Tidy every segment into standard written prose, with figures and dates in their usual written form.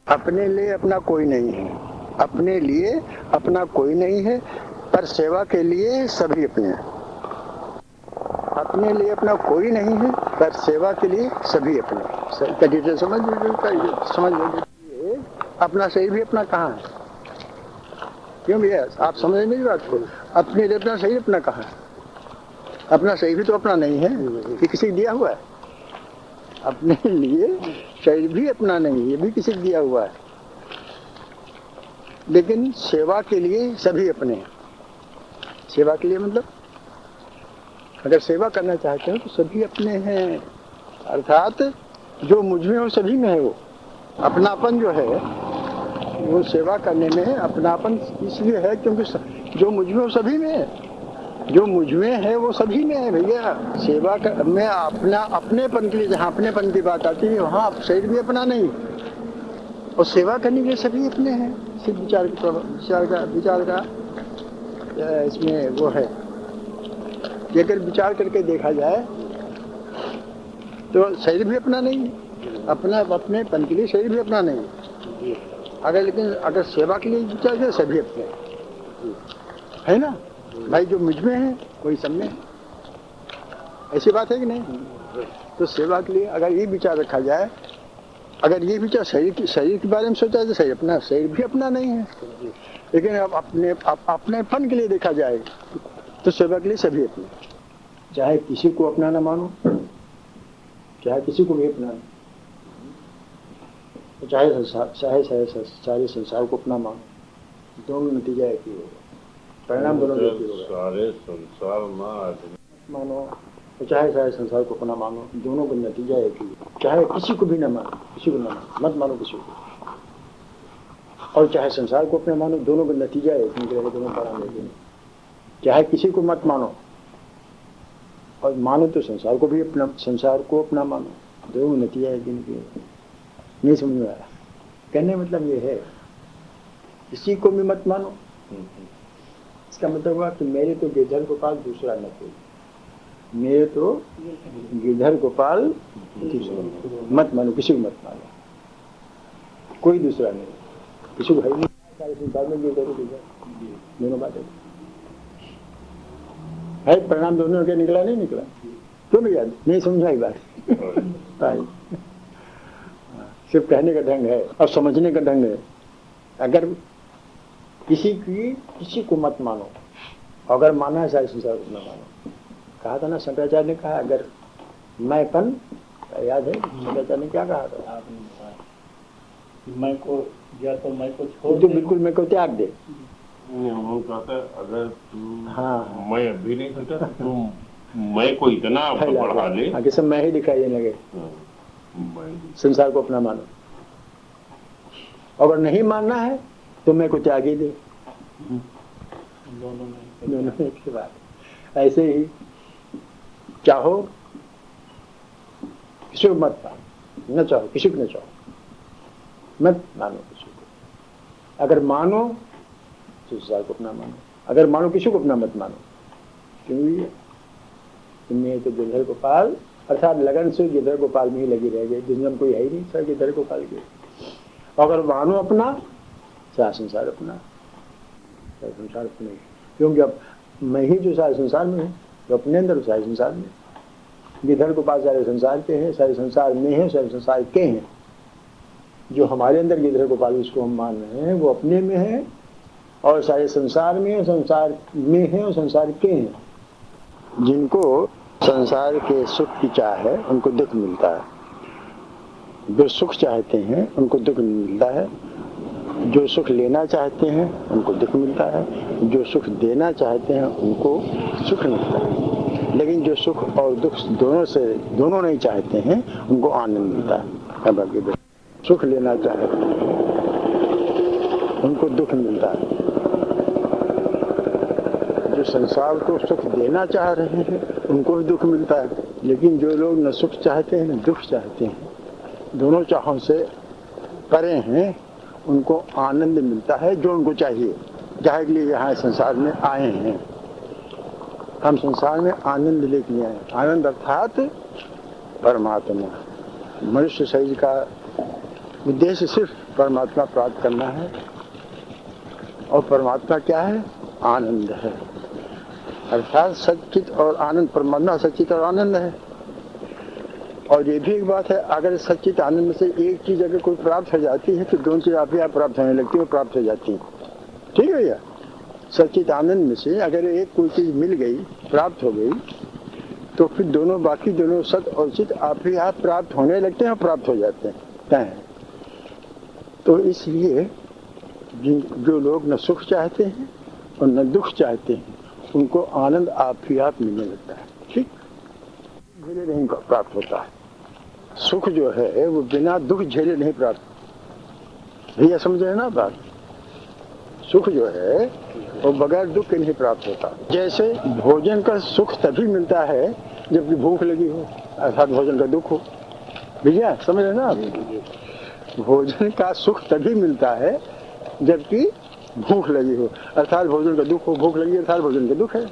अपने लिए अपना कोई नहीं है, अपने लिए अपना कोई नहीं है, पर सेवा के लिए सभी अपने हैं। अपने लिए अपना कोई नहीं है, पर सेवा के लिए सभी अपने। कभी समझ लीजिए, अपना शरीर भी अपना कहाँ है? क्यों भैया, आप समझ मेरी बात को? अपने लिए अपना शरीर अपना कहाँ है? अपना शरीर भी तो अपना नहीं है, ये किसी को दिया हुआ है। अपने लिए शरीर भी अपना नहीं, ये भी किसी को दिया हुआ है। लेकिन सेवा के लिए सभी अपने हैं। सेवा के लिए मतलब अगर सेवा करना चाहते हो तो सभी अपने हैं, अर्थात जो मुझ में हो सभी में है। वो अपनापन जो है वो सेवा करने में है। अपनापन इसलिए है क्योंकि जो मुझ में हो सभी में है, जो मुझ में है वो सभी में है भैया। सेवा में अपना अपनेपन के लिए, जहाँ अपनेपन की बात आती है वहाँ शरीर भी अपना नहीं, और सेवा करने के लिए सभी अपने हैं। सिर्फ विचार का इसमें वो है। अगर विचार करके देखा जाए तो शरीर भी अपना नहीं है, अपनेपन के लिए शरीर भी अपना नहीं है। अगर सेवा के लिए विचार करें सभी अपने है ना भाई। जो मुझ में है वही सब में है, ऐसी बात है कि नहीं? तो सेवा के लिए अगर ये विचार रखा जाए, अगर ये विचार शरीर के बारे में सोचा जाए तो शरीर भी अपना नहीं है। लेकिन अब अपनेपन के लिए देखा जाए तो सेवा के लिए सभी अपने, चाहे किसी को अपना ना मानो, चाहे किसी को भी अपना, तो चाहे सारे संसार को अपना मानो, दोनों नतीजा एक ही होगा, परिणाम दोनों एक ही होगा। सारे संसार मानो तो चाहे सारे संसार को अपना मानो, दोनों का नतीजा एक ही है। चाहे किसी को भी ना मानो, किसी को ना मत मानो किसी को, और चाहे संसार को अपना मानो, दोनों का नतीजा एक निकलेगा, दोनों परिणाम एक ही। चाहे किसी को मत मानो और मानो तो संसार को अपना मानो, दोनों नतीजा एक ही निकलेगा। नहीं समझ में आया? कहने मतलब ये है किसी को भी मत मानो, इसका मतलब हुआ कि मेरे तो गिरधर गोपाल दूसरा न कोई, मेरे तो गिरधर गोपाल मत मानो, किसी को मत मानो, कोई दूसरा नहीं, किसी को है नहीं। सारे संसार में गिरधर दोनों बातें है, परिणाम दोनों के निकला नहीं निकला? क्यों नहीं याद नहीं समझाई बात? सिर्फ कहने का ढंग है और समझने का ढंग है। अगर किसी को मत मानो, अगर माना है सारे संसार को न मानो। कहा था ना शंकराचार्य ने, कहा अगर मैंपन, याद है शंकराचार्य ने क्या कहा था? मैं को या तो मैं को छोड़ तो बिल्कुल मैं को त्याग दे। वो कहता है अगर तू मैं अभी नहीं करता तो मैं को इतना बढ़ा ले आगे सब मैं ही दिखाई देने लगे। संसार को अपना मानो, अगर नहीं मानना है तो मैं को त्याग ही दे। दोनों एक ही बात। ऐसे ही चाहो किसी को मत मानो, न चाहो किसी को न चाहो, मत मानो किसी को। अगर मानो तो संसार को अपना मानो, अगर मानो किसी को अपना मत मानो। क्योंकि तुमने तो गिरधर गोपाल अर्थात लगन से गिरधर गोपाल में ही लगी रह गई, दुनिया में कोई है ही नहीं सर गिरधर गोपाल के। अगर मानो अपना, सारा संसार अपना, सारा संसार अपने, क्योंकि अब मैं ही जो सारे संसार में हूँ, तो अपने अंदर सारे संसार में। गिरधर गोपाल सारे संसार के हैं, सारे संसार में है, सारे संसार के हैं। जो हमारे अंदर गिरधर गोपाल जिसको हम मान रहे हैं वो अपने में है, और सारे संसार में है, संसार में है और संसार के हैं। जिनको संसार के सुख की चाह है उनको दुख मिलता है, जो सुख चाहते हैं उनको दुख मिलता है, जो सुख लेना चाहते हैं उनको दुख मिलता है, जो सुख देना चाहते हैं उनको सुख मिलता है। लेकिन जो सुख और दुख दोनों नहीं चाहते हैं उनको आनंद मिलता है। सुख लेना चाहते हैं उनको दुख मिलता है, जो संसार को सुख देना चाह रहे हैं उनको भी दुख मिलता है। लेकिन जो लोग न सुख चाहते हैं न दुख चाहते हैं, दोनों चाहों से परे हैं, उनको आनंद मिलता है जो उनको चाहिए, चाहे के लिए यहाँ संसार में आए हैं। हम संसार में आनंद लेके आए, आनंद अर्थात परमात्मा। मनुष्य शरीर का उद्देश्य सिर्फ परमात्मा प्राप्त करना है, और परमात्मा क्या है? आनंद है। अर्थात सच्चित और आनंद, परमात्मा सच्चित और आनंद है। और ये भी एक बात है, अगर सच्चित आनंद में से एक चीज अगर कोई प्राप्त हो जाती है तो दोनों चीज आप ही आप प्राप्त होने लगती है, प्राप्त हो जाती है। ठीक है भैया? सच्चित आनंद में से अगर एक कोई चीज मिल गई, प्राप्त हो गई, तो फिर दोनों बाकी दोनों सत और चित आप ही आप प्राप्त होने लगते हैं और प्राप्त हो जाते हैं। तो इसलिए जो लोग न सुख चाहते हैं और न दुख चाहते हैं, उनको आनंद आप ही आप मिलने लगता है। ठीक? झेले नहीं प्राप्त होता है। सुख जो है वो बिना दुख झेले नहीं प्राप्त। भैया समझ रहे हैं ना बात? सुख जो है वो बगैर दुख के नहीं प्राप्त होता। जैसे भोजन का सुख तभी मिलता है जबकि भूख लगी हो, अर्थात भोजन का दुख हो। भैया समझ रहे ना आप? भोजन का सुख तभी मिलता है जबकि भूख लगी हो, अर्थात भोजन का दुख हो। भूख लगी अर्थात भोजन का दुख है,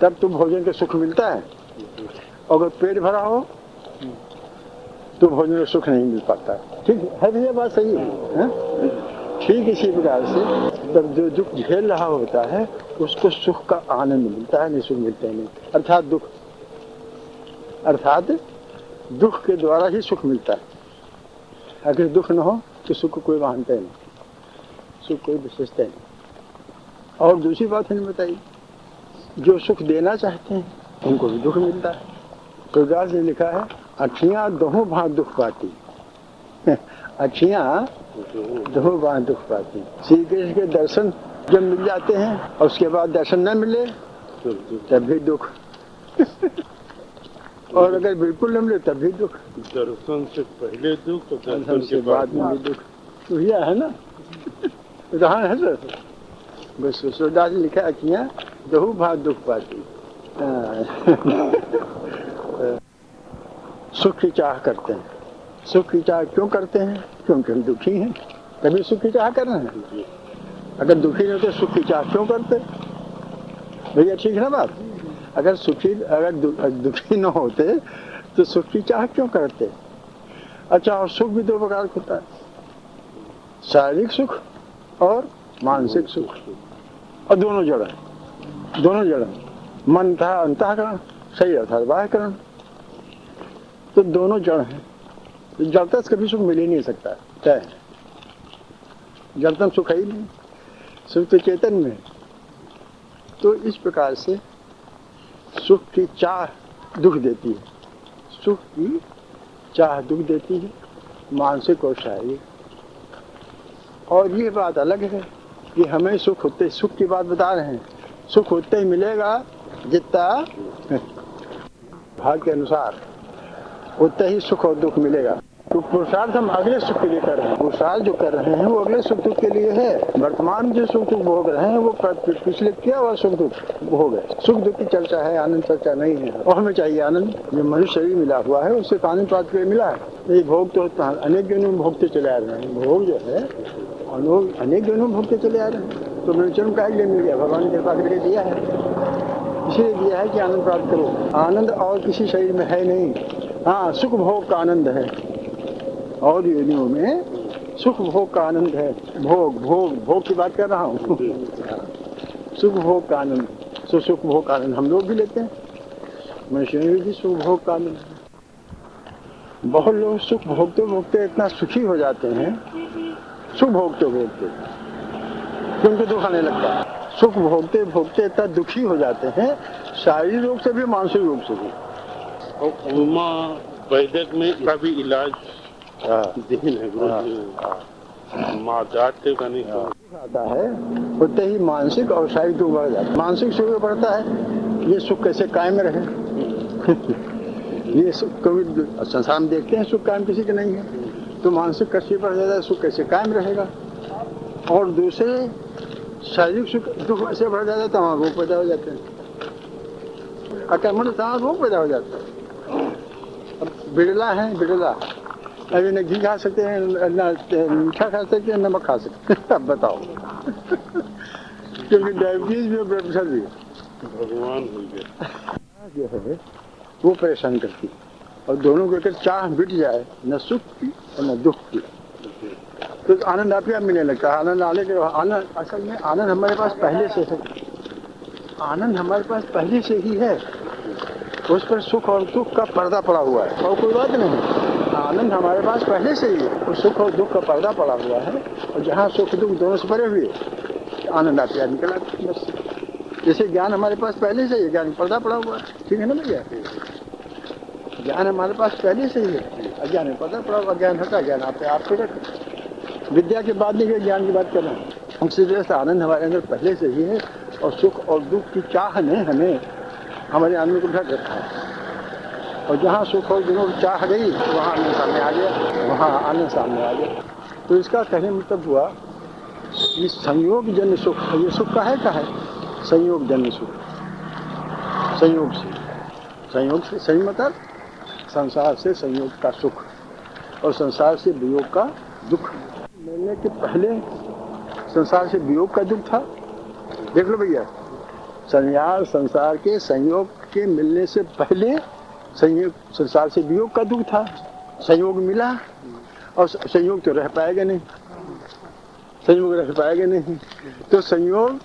तब तो भोजन का सुख मिलता है। अगर पेट भरा हो तो भोजन का सुख नहीं मिल पाता। ठीक है भैया? बात सही है? ठीक इसी प्रकार से तब जो दुख झेल रहा होता है उसको सुख का आनंद मिलता है, नहीं सुख मिलता नहीं। अर्थात दुख के द्वारा ही सुख मिलता है। अगर दुख न हो तो सुख को कोई मानता नहीं, सुख कोई विशेषता नहीं। और दूसरी बात मैंने बताई, जो सुख देना चाहते हैं उनको भी दुख मिलता है। तुलसीदास ने लिखा है, अखियां दोहों भांत दुख पाती। अखियां दोहों भांत दुख पाती। श्री कृष्ण के दर्शन जब मिल जाते हैं और उसके बाद दर्शन न मिले तब भी दुख। और अगर बिल्कुल न मिले तब भी दुख। दर्शन से पहले दुख तो दर्शन के बाद में भी दुख। तो यह है ना, उदाहरण है सर। बस तुलसीदास ने लिखा, अखियां दोहों भांत दुख पाती। सुख की चाह करते हैं। सुख की चाह क्यों करते हैं? क्योंकि हम दुखी हैं, तभी सुख की चाह कर रहे हैं। अगर दुखी नहीं होते सुख की चाह क्यों करते? भैया ठीक है ना बात? अगर दुखी न होते तो सुख की चाह क्यों करते? अच्छा, और सुख भी दो प्रकार का होता है, शारीरिक सुख और मानसिक सुख। और दोनों जड़ है, दोनों जड़ है। मन था अंतःकरण, शरीर अर्थात बाह्यकरण। तो दोनों जड़ हैं। जड़ता से कभी सुख मिल ही नहीं सकता। तय है, जड़तम सुख है ही नहीं, सुख तो चेतन में। तो इस प्रकार से सुख की चाह दुख देती है, सुख की चाह दुख देती है, मानसिक और शारीरिक। और ये बात अलग है कि हमें सुख होते, सुख की बात बता रहे हैं, सुख होते ही मिलेगा जितना भाग के अनुसार, उतना ही सुख और दुख मिलेगा। तो पुरुषार्थ हम अगले सुख के लिए कर रहे हैं। पुरुषार्थ जो कर रहे हैं वो अगले सुख दुख के लिए है। वर्तमान जो सुख दुख भोग रहे हैं वो पिछले क्या हुआ सुख दुख भोग है। सुख दुख की चर्चा है, आनंद चर्चा नहीं है। और हमें चाहिए आनंद। जो मनुष्य शरीर मिला हुआ है उससे आनंद प्राप्त कर मिला है। ये भोग तो अनेक जनों में भोगते चले आ रहे हैं। भोग जो है अनेक जनों में भोगते चले आ रहे हैं। तो मनुष्य का लिए मिल गया, भगवान के पास करके दिया है, इसलिए दिया है कि आनंद प्राप्त करो। आनंद और किसी शरीर में है नहीं। हाँ, सुख भोग का आनंद है, और योनियों में सुख भोग का आनंद है। भोग की बात कर रहा हूँ। सुख भोग का आनंद, सुख भोग का आनंद हम लोग भी लेते हैं। मनुष्यों में भी सुख भोग का आनंद है। बहुत लोग सुख भोगते भोगते इतना सुखी हो जाते हैं, सुख भोगते भोगते कि उनको दुख आने लगता है। सुख भोगते भोगते इतना दुखी हो जाते हैं, शारीरिक रूप से भी मानसिक रूप से भी। और उमा वैदिक में इसका भी इलाज दिन है। माँ जाते का नहीं आता है, उतने ही मानसिक और शारीरिक दुख बढ़ जाता है। मानसिक सुख बढ़ता है, ये सुख कैसे कायम रहे। ये सुख कभी संसार में देखते हैं सुख कायम किसी के नहीं है, तो मानसिक कष्ट बढ़ जाता है, सुख कैसे कायम रहेगा। और दूसरे शारीरिक सुख दुख ऐसे बढ़ जाता है तो वहाँ रोग पैदा हो जाते हैं। अकर्मण रोग पैदा हो जाता है। अब बिरला है, बिरला अभी न घी खा सकते हैं, न मीठा खा सकते हैं, नमक खा सकते हैं। अब बताओ। क्योंकि डायबिटीज भी और ब्लड प्रेशर भी भगवान हो गया जो है वो परेशान करती है। और दोनों को अगर चाह मिट जाए, न सुख की और न दुख की, तो आनंद आप ही आप मिलने लगता है। आनंद आने के आनंद, असल में आनंद हमारे पास पहले से है। आनंद हमारे पास पहले से ही है। उस पर सुख और दुख का पर्दा पड़ा हुआ है और कोई बात नहीं। आनंद हमारे पास पहले से ही है और सुख और दुख का पर्दा पड़ा हुआ है। और जहाँ सुख दुख दोनों से भरे हुए आनंद आप ही निकला बस। जैसे ज्ञान हमारे पास पहले से ही, ज्ञान पर्दा पड़ा हुआ है। ठीक है ना भैया? ज्ञान हमारे पास पहले से ही है, अज्ञान में पर्दा पड़ा हुआ। ज्ञान हटा, ज्ञान आप रख। विद्या के बाद नहीं ज्ञान की बात करना। उसी तरह से आनंद हमारे अंदर पहले से ही है और सुख और दुख की चाह ने हमें हमारे आनंद को ढक रखा है। और जहाँ सुख और दुख की चाह गई वहाँ आनंद सामने आ गया, वहाँ आनंद सामने आ गया। तो इसका कहने मतलब हुआ ये संयोग जन्य सुख, ये सुख का है संयोग जन्य सुख। संयोग से सही मतलब संसार से संयोग का सुख और संसार से वियोग का दुख। मिलने के पहले संसार से वियोग का दुख था। देख लो भैया, संसार के संयोग के मिलने से पहले संसार से वियोग का दुख था। संयोग मिला और संयोग तो रह पाएगा नहीं, संयोग रह पाएगा नहीं। तो संयोग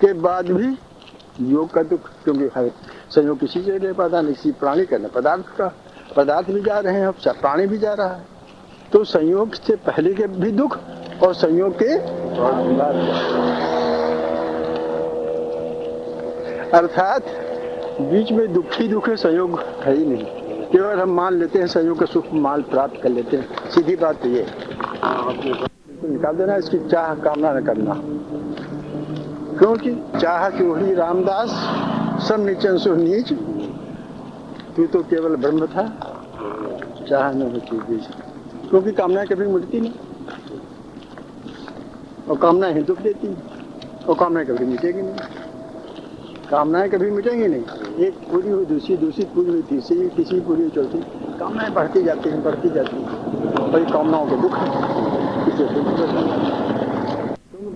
के बाद भी वियोग का दुख, क्योंकि संयोग किसी से रह पाता नहीं, किसी प्राणी का, पदार्थ भी जा रहे हैं, अब प्राणी भी जा रहा है। तो संयोग से पहले के भी दुख और संयोग के बाद, अर्थात बीच में दुख ही दुख है, संयोग है ही नहीं। केवल हम मान लेते हैं संयोग का सुख माल प्राप्त कर लेते हैं। सीधी बात तो ये निकाल देना, इसकी चाह कामना न करना। क्योंकि चाह कि वही रामदास सब नीचन सो नीच, तू तो केवल ब्रह्म था, चाह न होती बीच। क्योंकि कामनाएं कभी मिटती नहीं और कामनाएं ही दुख देती हैं और कामनाएं कभी मिटेगी नहीं। कामनाएं कभी मिटेंगी नहीं। एक पूरी हुई दूसरी, दूसरी पूरी हुई तीसरी पूरी हुई चौथी, कामनाएं बढ़ती जाती हैं और ये कामनाओं के दुख है।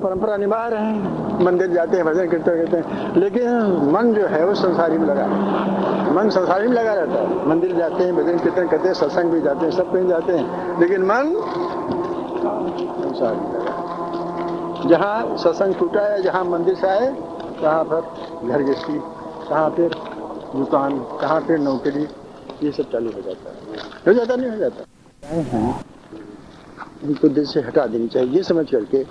परंपरा निभा रहे हैं, मंदिर जाते हैं, भजन कीर्तन करते हैं, लेकिन मन जो है वो संसारी में लगा, मन संसारी में लगा रहता है। मंदिर जाते हैं, भजन कीर्तन करते हैं, सत्संग भी जाते हैं, सब कहीं जाते हैं, लेकिन मन संसारी में लगा। जहाँ सत्संग छूटा है, जहाँ मंदिर से आए, कहाँ पर घर गृहस्थी, कहाँ फिर दुकान, कहाँ फिर नौकरी, ये सब चालू हो जाता है। हो जाता नहीं हो जाता। इनको दिल से हटा देनी चाहिए, ये समझ करके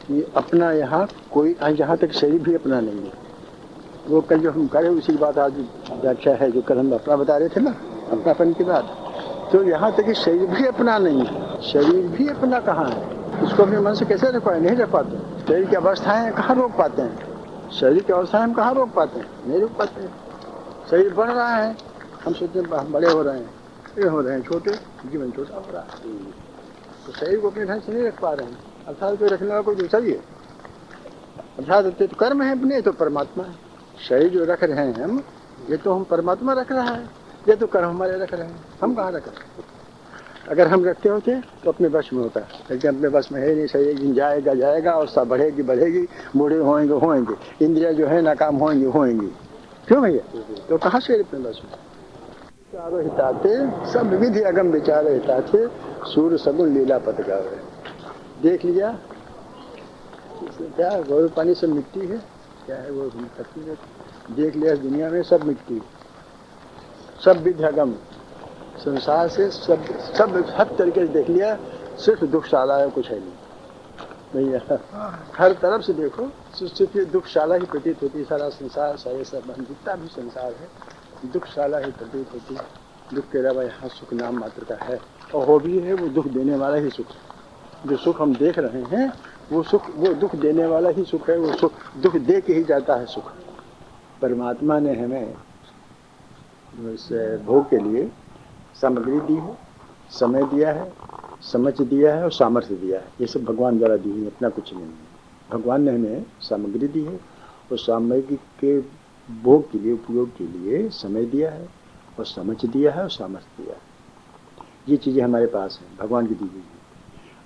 कि अपना यहाँ कोई, यहाँ तक शरीर भी अपना नहीं है। वो कल जो हम करे उसी बात आज व्याख्या है, जो कल हम अपना बता रहे थे ना, अपनापन की बात। तो यहाँ तक कि शरीर भी अपना नहीं है। शरीर भी अपना कहाँ है? उसको अपने मन से कैसे रख पाए? नहीं रख पाते। शरीर की अवस्थाएं कहाँ रोक पाते हैं? शरीर की अवस्थाएं हम कहाँ रोक पाते हैं? नहीं रोक पाते। शरीर बढ़ रहा है, हम सोचते हैं हम बड़े हो रहे हैं, ये हो रहे हैं छोटे, जीवन छोटा हो रहा है। तो शरीर को अपने ढंग से नहीं रख पा रहे हैं। अर्थात कोई रखने वाला कोई दूसरा ही है। अर्थात तो कर्म है अपने, तो परमात्मा है। शरीर जो रख रहे हैं हम, ये तो हम परमात्मा रख रहा है, ये तो कर्म हमारे रख रहे हैं। हम कहाँ रख रहे हैं? अगर हम रखते होते तो अपने वश में होता, लेकिन अपने वश में है नहीं। शरीर जाएगा और सब बढ़ेगी, बूढ़े होंगे, इंद्रिया जो है नाकाम होंगी। क्यों भैया? तो कहाँ से अपने वश में? विचारो हिताते सब विधि अगम विचार हिताते, सूर्य सगुन लीला पथ गावे। देख लिया क्या गौर पानी सब मिट्टी है, क्या है वो धरती है। देख लिया दुनिया में सब मिट्टी, सब विध्यगम, संसार से सब हर तरीके से देख लिया, सिर्फ दुखशाला है, कुछ है नहीं भैया। हर तरफ से देखो सिर्फ ये दुखशाला ही प्रतीत होती है। सारा संसार, सारे सब जितना भी संसार है दुखशाला ही प्रतीत होती है। दुख के अलावा यहाँ सुख नाम मात्र का है, और वो भी है वो दुख देने वाला ही सुख। जो सुख हम देख रहे हैं वो सुख, वो दुख देने वाला ही सुख है। वो सुख दुख दे के ही जाता है सुख। परमात्मा ने हमें उस भोग के लिए सामग्री दी है, समय दिया है, समझ दिया है और सामर्थ्य दिया है। ये सब भगवान द्वारा दी है, अपना कुछ नहीं है। भगवान ने हमें सामग्री दी है और सामग्री के भोग के लिए, उपयोग के लिए समय दिया है और समझ दिया है और सामर्थ्य दिया है। ये चीज़ें हमारे पास हैं, भगवान की दी हुई।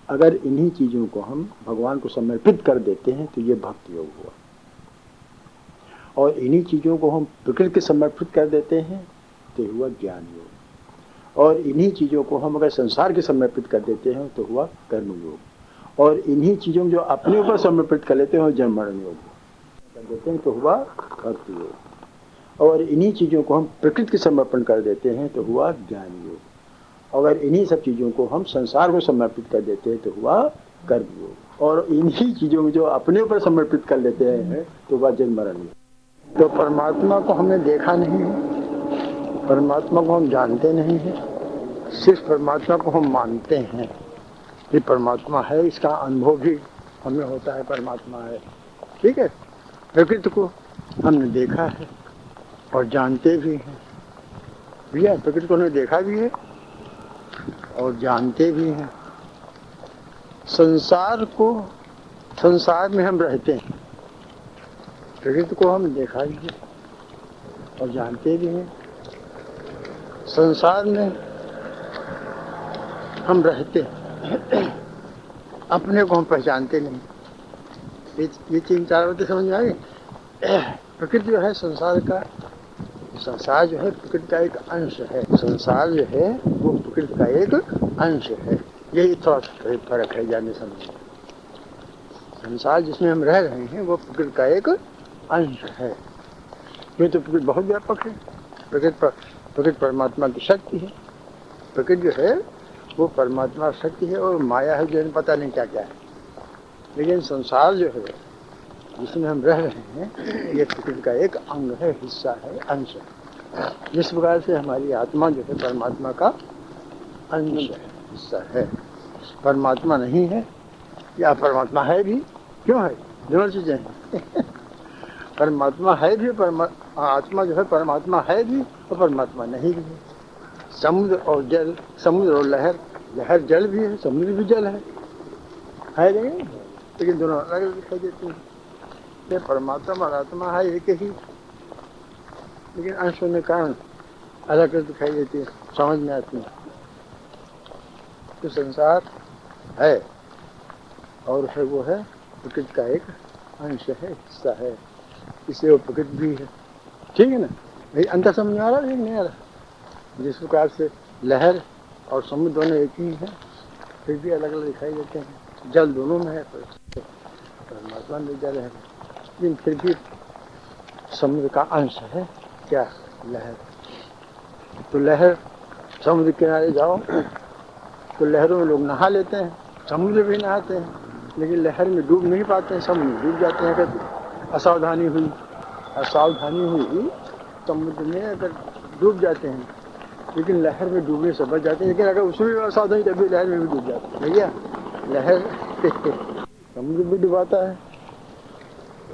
अगर इन्हीं चीज़ों को हम भगवान को समर्पित कर देते हैं तो ये भक्ति योग हुआ, और इन्हीं चीज़ों को हम प्रकृति के समर्पित कर देते हैं तो हुआ ज्ञान योग, और इन्हीं चीज़ों को हम अगर संसार के समर्पित कर देते हैं तो हुआ कर्मयोग, और इन्हीं चीज़ों को जो अपने ऊपर समर्पित कर लेते हैं जन्म मरण योग कर देते हैं तो हुआ भक्ति योग, और इन्हीं चीज़ों को हम प्रकृति के समर्पण कर देते हैं तो हुआ ज्ञान योग, अगर इन्हीं सब चीज़ों को हम संसार को समर्पित कर देते हैं तो हुआ कर्म योग, और इन्हीं चीज़ों को जो अपने ऊपर समर्पित कर लेते हैं तो हुआ जन्म मरण योग। तो परमात्मा को हमने देखा नहीं है, परमात्मा को हम जानते नहीं हैं, सिर्फ परमात्मा को हम मानते हैं कि परमात्मा है, इसका अनुभव भी हमें होता है परमात्मा है, ठीक है। प्रकृति को हमने देखा है और जानते भी हैं, भैया प्रकृति को हमने देखा भी है और जानते भी हैं। संसार में हम रहते हैं, प्रकृति को हम देखा भी है और जानते भी हैं। संसार में हम रहते हैं, अपने को हम पहचानते नहीं। ये 3-4 बातें समझ में आ गई। प्रकृति जो है संसार जो है प्रकृति का एक अंश है, संसार जो है वो प्रकृति का एक अंश है, यही थोड़ा फर्क है जाने समझ में। संसार जिसमें हम रह रहे हैं वो प्रकृति का एक अंश है, ये तो प्रकृति बहुत व्यापक है। प्रकृति परमात्मा की शक्ति है, प्रकृति जो है वो परमात्मा शक्ति है और माया है जो पता नहीं क्या क्या है। लेकिन संसार जो है जिसमें हम रह रहे हैं ये प्रकृति का एक अंग है, हिस्सा है, अंश है। जिस प्रकार से हमारी आत्मा जो है परमात्मा का अंश है, हिस्सा है। परमात्मा नहीं है या परमात्मा है भी, क्यों है, दोनों चीजें हैं। परमात्मा है भी, आत्मा जो है परमात्मा है भी और परमात्मा नहीं भी है। समुद्र और जल, समुद्र और लहर जल भी है, समुद्र भी जल है नहीं, लेकिन दोनों अलग अलग दिखाई देते हैं। ये परमात्मा और आत्मा है एक ही, लेकिन अंश होने के कारण अलग अलग दिखाई देती है, समझ में आती है। तो संसार है और है वो है प्रकृति का एक अंश है, हिस्सा है, इसलिए वो प्रकृति भी है, ठीक है ना। भाई अंतर समझ में आ रहा है नहीं आ रहा? जिस प्रकार से लहर और समुद्र दोनों एक ही हैं, फिर भी अलग अलग दिखाई देते हैं। जल दोनों में है, परमात्मा में जल है, लेकिन फिर भी समुद्र का अंश है क्या, लहर। तो लहर, समुद्र किनारे जाओ तो लहरों में लोग नहा लेते हैं, समुद्र भी नहाते हैं, लेकिन लहर में डूब नहीं पाते हैं, समुद्र में डूब जाते हैं। अगर असावधानी हुई समुद्र में अगर डूब जाते हैं, लेकिन लहर में डूबने से बच जाते हैं। लेकिन अगर उसमें भी असावधानी तभी लहर में भी डूब जाते हैं। भैया लहर समुद्र भी डुबाता है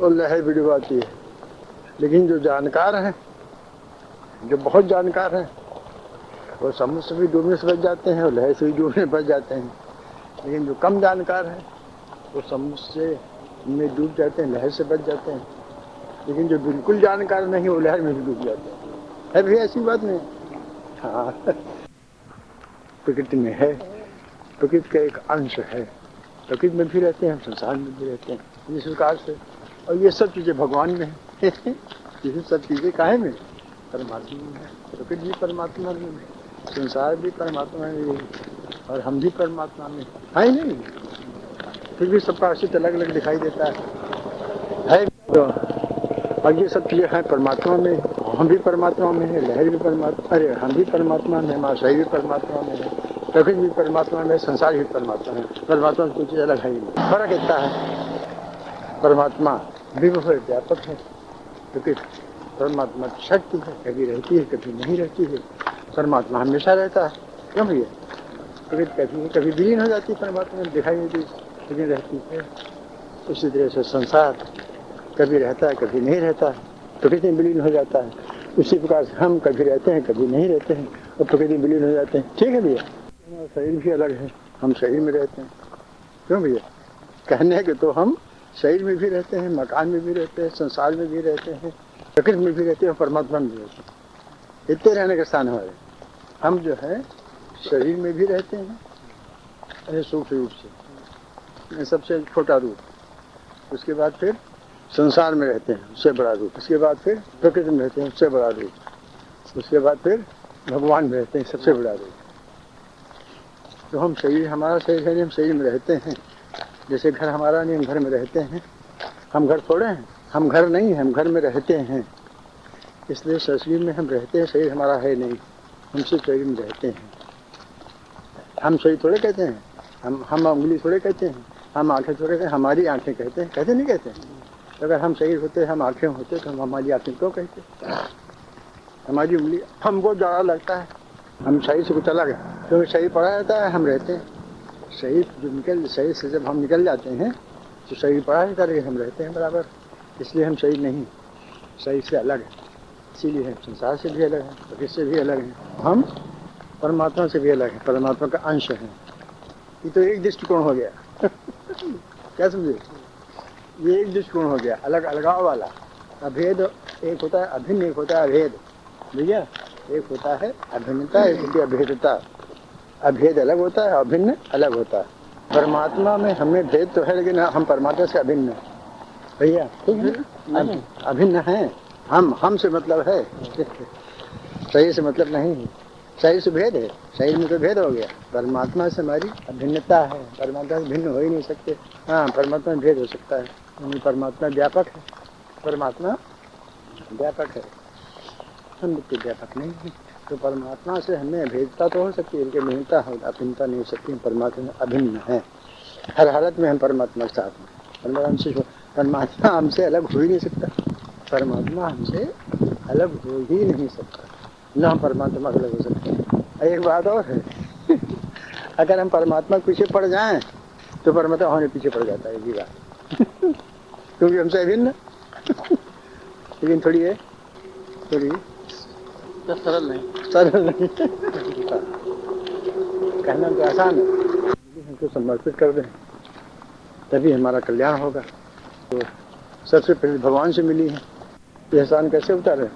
और लहर भी डुबाती है, लेकिन जो जानकार हैं, जो बहुत जानकार हैं, वो समुद्र से भी डूबने से बच जाते हैं और लहर से भी डूबने बच जाते हैं। लेकिन जो कम जानकार हैं वो समुद्र से में डूब जाते हैं, लहर से बच जाते हैं। लेकिन जो बिल्कुल जानकार नहीं वो लहर में भी डूब जाते हैं। है भी ऐसी बात नहीं? हाँ, प्रकृति में है, प्रकृति का एक अंश है, प्रकृति में भी रहते हैं, संसार में भी रहते हैं, इस प्रकार से। और ये सब चीज़ें भगवान में है। ये सब चीज़ें काहे में? परमात्मा में है। प्रकृति भी परमात्मा में है, संसार भी परमात्मा में है, और हम भी परमात्मा में है नहीं। फिर भी सबका अस्तित्व अलग अलग दिखाई देता है तो। अब ये सब चीज़ें हैं परमात्मा में, हम भी परमात्मा में है, लहर भी परमात्मा, अरे हम भी परमात्मा में, हमारा शरीर भी परमात्मा में है, प्रकृति भी परमात्मा में, संसार भी परमात्मा में। परमात्मा में कोई चीज़ अलग है ही नहीं। फर्क इतना है, परमात्मा भी बहुत व्यापक है, क्योंकि परमात्मा की शक्ति है, कभी रहती है कभी नहीं रहती है। परमात्मा हमेशा रहता है, क्यों भैया? प्रकृति कभी विलीन हो जाती है, परमात्मा में दिखाई नहीं देती, लेकिन रहती है। उसी तरह से संसार कभी रहता है कभी नहीं रहता है, प्रकृति में विलीन हो जाता है। उसी प्रकार से हम कभी रहते हैं कभी नहीं रहते हैं और प्रकृति में विलीन हो जाते हैं, ठीक है भैया। हमारा शरीर भी अलग है, हम शरीर में रहते हैं, क्यों भैया? कहने के तो हम शरीर में भी रहते हैं, मकान में भी रहते हैं, संसार में भी रहते हैं, प्रकृति में भी रहते हैं, परमात्मा में भी रहते हैं। इतने रहने के स्थान हमारे। हम जो है शरीर में भी रहते हैं सूक्ष्म रूप से, सबसे छोटा रूप, उसके बाद फिर संसार में रहते हैं, उससे बड़ा रूप, उसके बाद फिर प्रकृति में रहते हैं, उससे बड़ा रूप, उसके बाद फिर भगवान में रहते हैं, सबसे बड़ा रोग। तो हम शरीर, हमारा शरीर है, हम शरीर में रहते हैं। जैसे घर हमारा नहीं, हम घर में रहते हैं। हम घर थोड़े हैं, हम घर नहीं हैं, हम घर में रहते हैं। इसलिए शरीर में हम रहते हैं, शरीर हमारा है नहीं, हम सिर्फ शरीर में रहते हैं। हम शरीर थोड़े कहते हैं, हम उंगली थोड़े कहते हैं, हम आंखें थोड़े कहते हैं, हमारी आंखें कहते हैं, कहते नहीं कहते हैं। तो अगर हम शरीर होते, हम आंखें होते, तो हम हमारी आंखें क्यों कहते? हमारी उंगली हमको ज़्यादा लगता है, हम शरीर से कुछ अलग है, क्योंकि शरीर पड़ा रहता है, हम रहते हैं। शरीर से जब हम निकल जाते हैं तो शरीर पड़ा रहता है, हम रहते हैं बराबर। इसलिए हम शरीर नहीं, शरीर से अलग है। इसीलिए हम संसार से भी अलग हैं, प्रकृति से भी अलग हैं, हम परमात्मा से भी अलग हैं, परमात्मा का अंश हैं। ये तो एक दृष्टिकोण हो गया। क्या समझे? ये एक दृष्टिकोण हो गया, अलग अलगाव वाला। अभेद एक होता है, अभिन्न एक होता है अभेद। भैया, एक होता है अभिन्नता, एक होती है अभेदता। अभेद अलग होता है, अभिन्न अलग होता है। परमात्मा में हमें भेद तो है, लेकिन हम परमात्मा से अभिन्न है। भैया ठीक है, अभिन्न है। हम से मतलब है, शरीर से मतलब नहीं है। शरीर से भेद है, शरीर में तो भेद हो गया। परमात्मा से हमारी अभिन्नता है, परमात्मा से भिन्न हो ही नहीं सकते। हाँ, परमात्मा में भेद हो सकता है, परमात्मा व्यापक है, परमात्मा व्यापक है, हम व्यक्ति व्यापक नहीं है। तो परमात्मा से हमें भेदता तो हो सकती है, लेकिन भिन्नता अभिन्नता नहीं हो सकती। परमात्मा में अभिन्न है, हर हालत में हम परमात्मा के साथ में। परमात्मा हमसे अलग हो ही नहीं सकता, परमात्मा हमसे अलग हो ही नहीं सकता, न हम परमात्मा अलग हो सकते हैं। एक बात और है, अगर हम परमात्मा के पीछे पड़ जाएं तो परमात्मा हमारे पीछे पड़ जाता है, ये बात। क्योंकि हमसे अभिन्न। लेकिन थोड़ी सरल नहीं, कहना तो आसान है, हमको समर्पित कर दें तभी हमारा कल्याण होगा। तो सबसे पहले भगवान से मिली है, एहसान कैसे उतारें?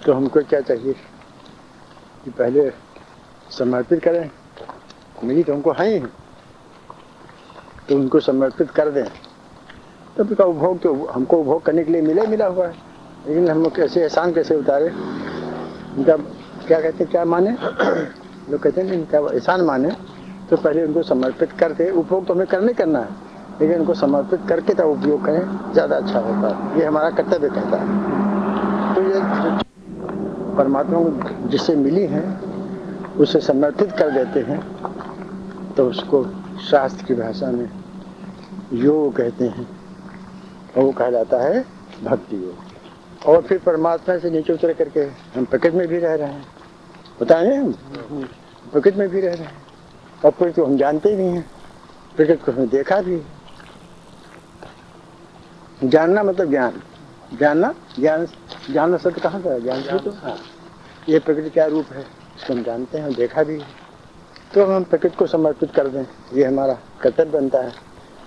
तो हमको क्या चाहिए कि पहले समर्पित करें। मिली तो हमको है ही, तो उनको समर्पित कर दें, तब का उपभोग तो हमको उपभोग करने के लिए मिला हुआ है। लेकिन हम कैसे एहसान कैसे उतारे? उनका क्या कहते हैं, क्या माने लोग कहते हैं इनका एहसान माने, तो पहले उनको समर्पित करके, उपभोग तो हमें करना है, लेकिन उनको समर्पित करके तब उपयोग करें, ज़्यादा अच्छा होता है। ये हमारा कर्तव्य कहता है। तो ये परमात्मा को जिससे मिली है उसे समर्पित कर देते हैं, तो उसको शास्त्र की भाषा में योग कहते हैं, और वो कहलाता है भक्ति योग। और फिर परमात्मा से नीचे उतर करके हम प्रकृति में भी रह रहे हैं, बताएं हम प्रकृति में भी रह रहे हैं, और प्रकृति को हम जानते भी हैं, प्रकृति को हमने देखा भी। जानना मतलब ज्ञान, जानना शब्द कहाँ का है? ज्ञान तो हाँ, ये प्रकृति क्या रूप है इसको हम जानते हैं, देखा भी है। तो हम प्रकृति को समर्पित कर दें, ये हमारा कर्तव्य बनता है।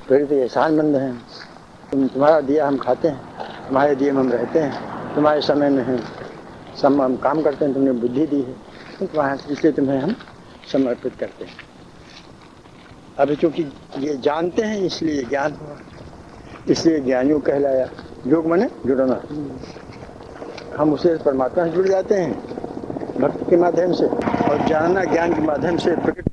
प्रकृति एहसानमंद है, तुम्हारा दिया हम खाते हैं, तुम्हारे दिए में हम रहते हैं, तुम्हारे समय में हम काम करते हैं, तुमने बुद्धि दी है, इसलिए तुम्हें हम समर्पित करते हैं। अभी चूंकि ये जानते हैं इसलिए ज्ञान हुआ, इसलिए ज्ञान योग कहलाया। योग माने जुड़ना, हम उसे परमात्मा से जुड़ जाते हैं भक्ति के माध्यम से, और जानना ज्ञान के माध्यम से प्रकृति